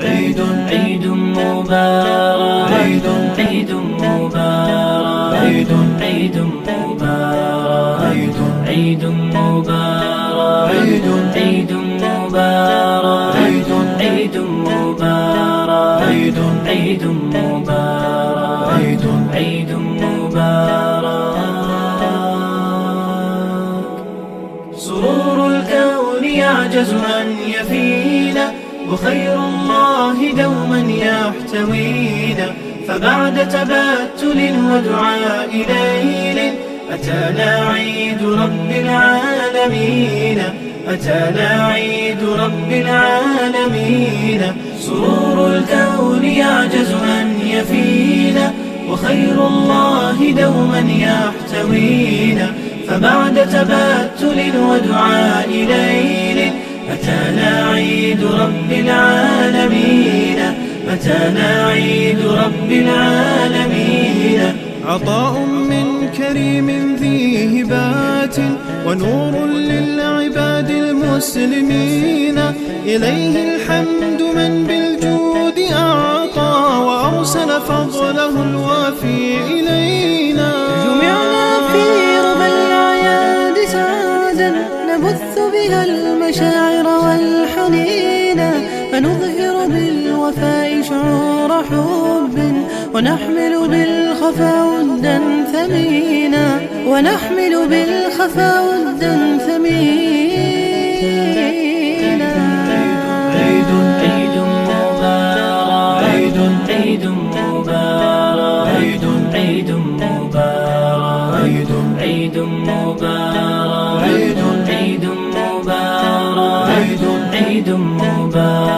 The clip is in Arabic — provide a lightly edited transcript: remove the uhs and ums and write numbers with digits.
عيد عيد مبارك عيد عيد مبارك عيد عيد مبارك عيد عيد مبارك عيد عيد مبارك عيد عيد مبارك عيد عيد مبارك عيد عيد مبارك. سرور الكون يعجز أن يفينا وخير الله دوما يحتوينا، فبعد تبتل ودعاء ليل أتانا عيد رب العالمين، أتانا عيد رب العالمين. سرور الكون يعجز أن يفينا وخير الله دوما يحتوينا، فبعد تبتل ودعاء ليل أتانا عيد رب العالمين، أتانا عيد رب العالمين. عطاء من كريم ذي هبات ونور للعباد المسلمين، إليه الحمد من بالجود أعطى وأرسل فضله الوافي إلينا. جمعنا في ربى الأعياد سعادا نبث بها المشاعر والحنين، فنظهر بالوفاء شعور حب ونحمل بالخفا ودا ثمينا، ونحمل بالخفا ودا ثمينا. عيد عيد مبارك عيد عيد مبارك عيد عيد مبارك عيد عيد مبارك عيد عيد مبارك عيد عيد مبارك